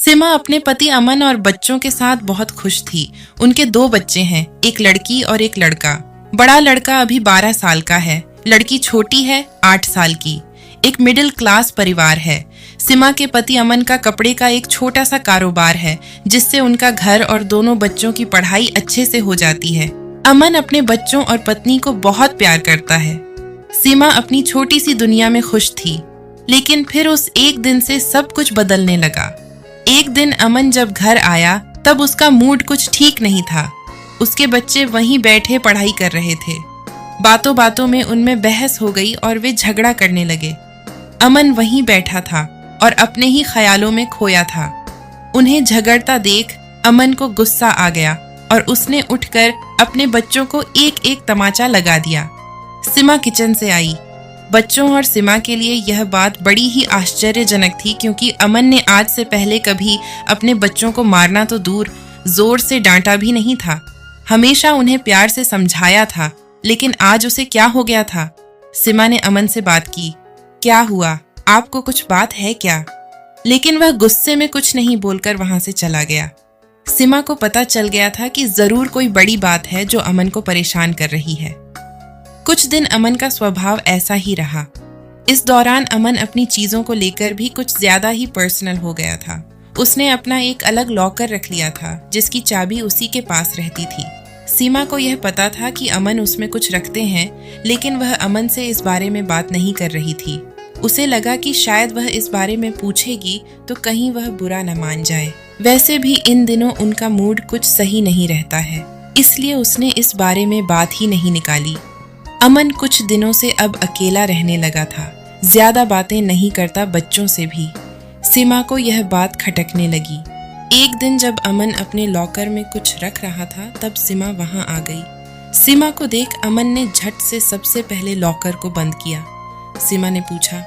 सिमा अपने पति अमन और बच्चों के साथ बहुत खुश थी। उनके 2 बच्चे हैं, एक लड़की और एक लड़का। बड़ा लड़का अभी 12 साल का है, लड़की छोटी है 8 साल की। एक मिडिल क्लास परिवार है। सिमा के पति अमन का कपड़े का एक छोटा सा कारोबार है, जिससे उनका घर और दोनों बच्चों की पढ़ाई अच्छे से हो जाती है। अमन अपने बच्चों और पत्नी को बहुत प्यार करता है। सिमा अपनी छोटी सी दुनिया में खुश थी, लेकिन फिर उस एक दिन से सब कुछ बदलने लगा। एक दिन अमन जब घर आया तब उसका मूड कुछ ठीक नहीं था। उसके बच्चे वहीं बैठे पढ़ाई कर रहे थे। बातों बातों में उनमें बहस हो गई और वे झगड़ा करने लगे। अमन वहीं बैठा था और अपने ही ख्यालों में खोया था। उन्हें झगड़ता देख अमन को गुस्सा आ गया और उसने उठकर अपने बच्चों को एक एक तमाचा लगा दिया। सिमा किचन से आई। बच्चों और सिमा के लिए यह बात बड़ी ही आश्चर्यजनक थी, क्योंकि अमन ने आज से पहले कभी अपने बच्चों को मारना तो दूर, जोर से डांटा भी नहीं था। हमेशा उन्हें प्यार से समझाया था, लेकिन आज उसे क्या हो गया था? सिमा ने अमन से बात की। क्या हुआ? आपको कुछ बात है क्या? लेकिन वह गुस्से में कुछ नहीं बोलकर वहां से चला गया। सिमा को पता चल गया था कि जरूर कोई बड़ी बात है जो अमन को परेशान कर रही है। कुछ दिन अमन का स्वभाव ऐसा ही रहा। इस दौरान अमन अपनी चीजों को लेकर भी कुछ ज्यादा ही पर्सनल हो गया था। उसने अपना एक अलग लॉकर रख लिया था, जिसकी चाबी उसी के पास रहती थी। सीमा को यह पता था कि अमन उसमें कुछ रखते हैं, लेकिन वह अमन से इस बारे में बात नहीं कर रही थी। उसे लगा कि शायद वह इस बारे में पूछेगी तो कहीं वह बुरा न मान जाए। वैसे भी इन दिनों उनका मूड कुछ सही नहीं रहता है, इसलिए उसने इस बारे में बात ही नहीं निकाली। अमन कुछ दिनों से अब अकेला रहने लगा था। ज्यादा बातें नहीं करता बच्चों से भी। सीमा को यह बात खटकने लगी। एक दिन जब अमन अपने लॉकर में कुछ रख रहा था, तब सीमा वहां आ गई। सीमा को देख अमन ने झट से सबसे पहले लॉकर को बंद किया। सीमा ने पूछा,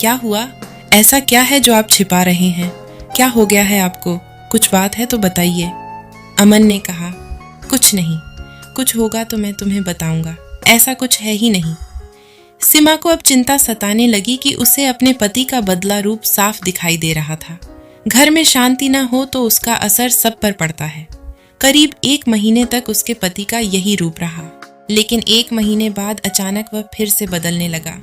क्या हुआ? ऐसा क्या है जो आप छिपा रहे हैं? क्या हो गया है आपको? कुछ बात है तो बताइए। अमन ने कहा, कुछ नहीं, कुछ होगा तो मैं तुम्हें बताऊंगा, ऐसा कुछ है ही नहीं। सीमा को अब चिंता सताने लगी कि उसे अपने पति का बदला रूप साफ दिखाई दे रहा था। घर में शांति न हो तो उसका असर सब पर पड़ता है। करीब 1 महीने तक उसके पति का यही रूप रहा, लेकिन 1 महीने बाद अचानक वह फिर से बदलने लगा।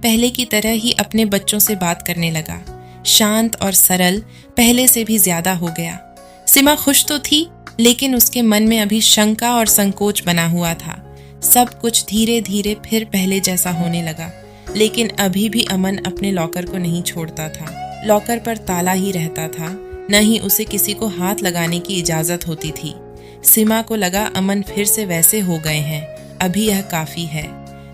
पहले की तरह ही अपने बच्चों से बात करने लगा। शांत और सरल पहले से भी ज्यादा हो गया। सीमा खुश तो थी, लेकिन उसके मन में अभी शंका और संकोच बना हुआ था। सब कुछ धीरे धीरे फिर पहले जैसा होने लगा, लेकिन अभी भी अमन अपने लॉकर को नहीं छोड़ता था। लॉकर पर ताला ही रहता था, न ही उसे किसी को हाथ लगाने की इजाजत होती थी। सीमा को लगा अमन फिर से वैसे हो गए हैं, अभी यह काफी है।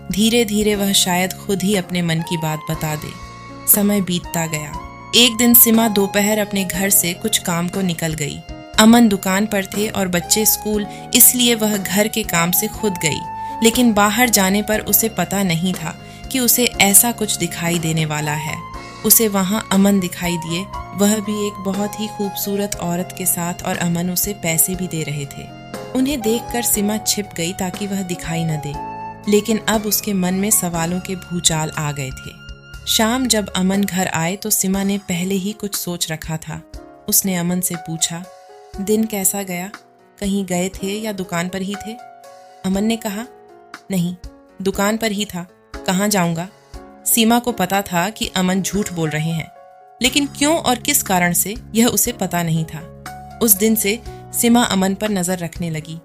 धीरे धीरे वह शायद खुद ही अपने मन की बात बता दे। समय बीतता गया। एक दिन सीमा दोपहर अपने घर से कुछ काम को निकल गई। अमन दुकान पर थे और बच्चे स्कूल, इसलिए वह घर के काम से खुद गई। लेकिन बाहर जाने पर उसे पता नहीं था कि उसे ऐसा कुछ दिखाई देने वाला है। उसे वहां अमन दिखाई दिए, वह भी एक बहुत ही खूबसूरत औरत के साथ, और अमन उसे पैसे भी दे रहे थे। उन्हें देखकर सीमा छिप गई ताकि वह दिखाई न दे, लेकिन अब उसके मन में सवालों के भूचाल आ गए थे। शाम जब अमन घर आए तो सीमा ने पहले ही कुछ सोच रखा था। उसने अमन से पूछा, दिन कैसा गया? कहीं गए थे या दुकान पर ही थे? अमन ने कहा, नहीं, दुकान पर ही था, कहाँ जाऊंगा? सीमा को पता था कि अमन झूठ बोल रहे हैं, लेकिन क्यों और किस कारण से यह उसे पता नहीं था। उस दिन से सीमा अमन पर नजर रखने लगी।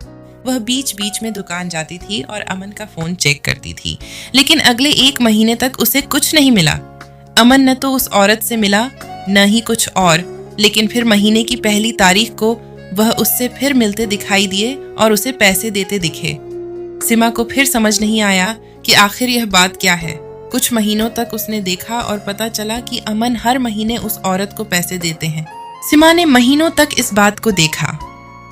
वह बीच बीच में दुकान जाती थी और अमन का फोन चेक करती थी, लेकिन अगले 1 महीने तक उसे कुछ नहीं मिला। अमन न तो उस औरत से मिला, न ही कुछ और, लेकिन फिर महीने की पहली तारीख को वह उससे फिर मिलते दिखाई दिए और उसे पैसे देते दिखे। सीमा को फिर समझ नहीं आया कि आखिर यह बात क्या है। कुछ महीनों तक उसने देखा और पता चला कि अमन हर महीने उस औरत को पैसे देते हैं। सीमा ने महीनों तक इस बात को देखा।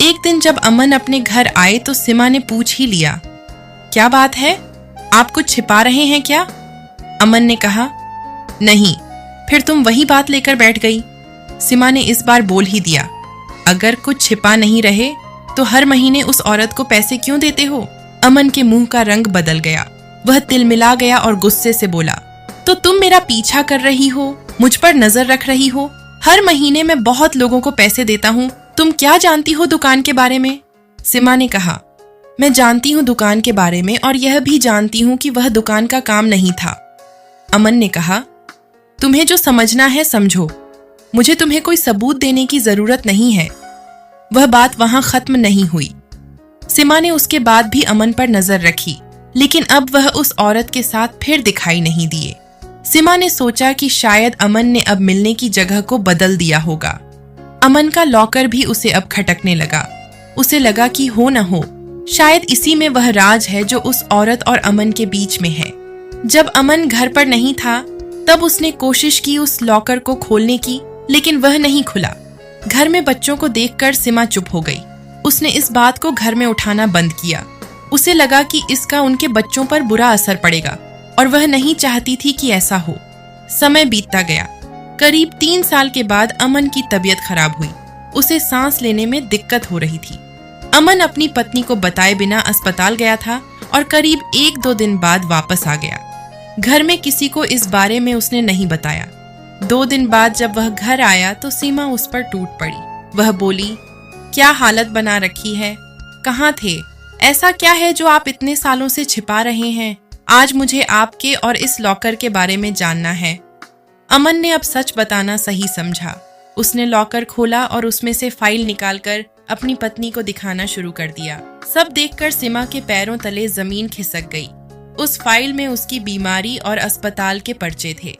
एक दिन जब अमन अपने घर आए तो सीमा ने पूछ ही लिया, क्या बात है? आप कुछ छिपा रहे हैं क्या? अमन ने कहा, नहीं। फिर तुम वही बात लेकर बैठ गई। सीमा ने इस बार बोल ही दिया, अगर कुछ छिपा नहीं रहे तो हर महीने उस औरत को पैसे क्यों देते हो? अमन के मुंह का रंग बदल गया। वह तिलमिला गया और गुस्से से बोला, तो तुम मेरा पीछा कर रही हो, मुझ पर नजर रख रही हो, हर महीने मैं बहुत लोगों को पैसे देता हूँ। तुम क्या जानती हो दुकान के बारे में? सीमा ने कहा, मैं जानती हूँ दुकान के बारे में और यह भी जानती हूँ कि वह दुकान का काम नहीं था। अमन ने कहा, तुम्हें जो समझना है समझो, मुझे तुम्हें कोई सबूत देने की जरूरत नहीं है। वह बात वहां खत्म नहीं हुई। सीमा ने उसके बाद भी अमन पर नजर रखी, लेकिन अब वह उस औरत के साथ फिर दिखाई नहीं दिए। सीमा ने सोचा कि शायद अमन ने अब मिलने की जगह को बदल दिया होगा। अमन का लॉकर भी उसे अब खटकने लगा। उसे लगा कि हो न हो, शायद इसी में वह राज है जो उस औरत और अमन के बीच में है। जब अमन घर पर नहीं था तब उसने कोशिश की उस लॉकर को खोलने की, लेकिन वह नहीं खुला। घर में बच्चों को देखकर सीमा चुप हो गई। उसने इस बात को घर में उठाना बंद किया। उसे लगा कि इसका उनके बच्चों पर बुरा असर पड़ेगा और वह नहीं चाहती थी कि ऐसा हो। समय बीतता गया। करीब 3 साल के बाद अमन की तबीयत खराब हुई। उसे सांस लेने में दिक्कत हो रही थी। अमन अपनी पत्नी को बताए बिना अस्पताल गया था और करीब 1-2 दिन बाद वापस आ गया। घर में किसी को इस बारे में उसने नहीं बताया। 2 दिन बाद जब वह घर आया तो सीमा उस पर टूट पड़ी। वह बोली, क्या हालत बना रखी है? कहाँ थे? ऐसा क्या है जो आप इतने सालों से छिपा रहे हैं? आज मुझे आपके और इस लॉकर के बारे में जानना है। अमन ने अब सच बताना सही समझा। उसने लॉकर खोला और उसमें से फाइल निकालकर अपनी पत्नी को दिखाना शुरू कर दिया। सब देखकर सीमा के पैरों तले जमीन खिसक गई। उस फाइल में उसकी बीमारी और अस्पताल के पर्चे थे।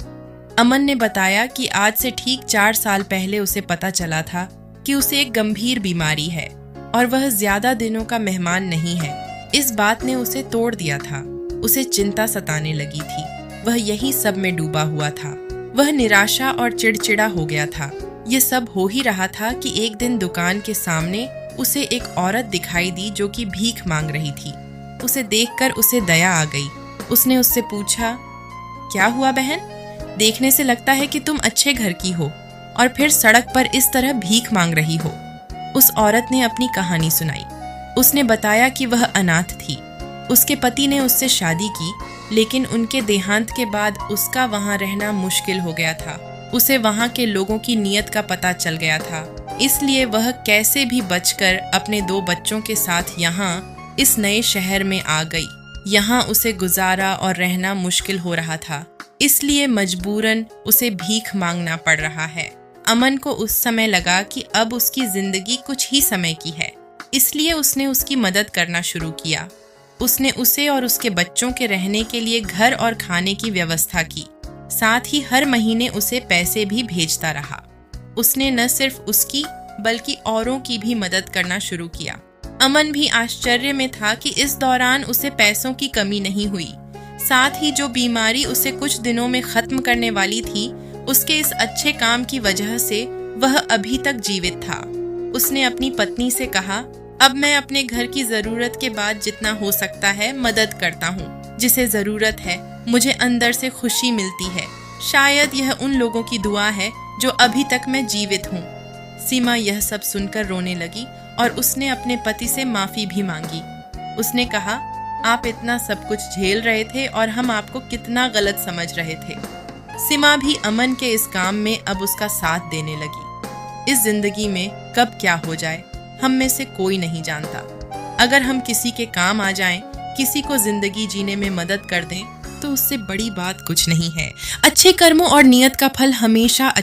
अमन ने बताया कि आज से ठीक 4 साल पहले उसे पता चला था कि उसे एक गंभीर बीमारी है और वह ज्यादा दिनों का मेहमान नहीं है। इस बात ने उसे तोड़ दिया था। उसे चिंता सताने लगी थी। वह यही सब में डूबा हुआ था। वह निराशा और चिड़चिड़ा हो गया था। ये सब हो ही रहा था कि एक दिन दुकान के सामने उसे एक औरत दिखाई दी जो कि भीख मांग रही थी। उसे देखकर उसे दया आ गई। उसने उससे पूछा, क्या हुआ बहन? देखने से लगता है कि तुम अच्छे घर की हो और फिर सड़क पर इस तरह भीख मांग रही हो। उस औरत ने अपनी कहानी सुनाई। उसने बताया कि वह अनाथ थी। उसके पति ने उससे शादी की, लेकिन उनके देहांत के बाद उसका वहां रहना मुश्किल हो गया था। उसे वहां के लोगों की नीयत का पता चल गया था, इसलिए वह कैसे भी बचकर अपने 2 बच्चों के साथ यहाँ इस नए शहर में आ गई। यहाँ उसे गुजारा और रहना मुश्किल हो रहा था, इसलिए मजबूरन उसे भीख मांगना पड़ रहा है। अमन को उस समय लगा कि अब उसकी जिंदगी कुछ ही समय की है, इसलिए उसने उसकी मदद करना शुरू किया। उसने उसे और उसके बच्चों के रहने के लिए घर और खाने की व्यवस्था की। साथ ही हर महीने उसे पैसे भी भेजता रहा। उसने न सिर्फ उसकी बल्कि औरों की भी मदद करना शुरू किया। अमन भी आश्चर्य में था कि इस दौरान उसे पैसों की कमी नहीं हुई। साथ ही जो बीमारी उसे कुछ दिनों में खत्म करने वाली थी, उसके इस अच्छे काम की वजह से वह अभी तक जीवित था। उसने अपनी पत्नी से कहा, अब मैं अपने घर की जरूरत के बाद जितना हो सकता है मदद करता हूँ। जिसे जरूरत है मुझे अंदर से खुशी मिलती है। शायद यह उन लोगों की दुआ है जो अभी तक मैं जीवित हूँ। सीमा यह सब सुनकर रोने लगी और उसने अपने पति से माफी भी मांगी। उसने कहा, आप इतना सब कुछ झेल रहे थे और हम आपको कितना गलत समझ रहे थे। सीमा भी अमन के इस काम में अब उसका साथ देने लगी। इस जिंदगी में कब क्या हो जाए हम में से कोई नहीं जानता। अगर हम किसी के काम आ जाएं, किसी को जिंदगी जीने में मदद कर दें, तो उससे बड़ी बात कुछ नहीं है। अच्छे कर्मों और नियत का फल हमेशा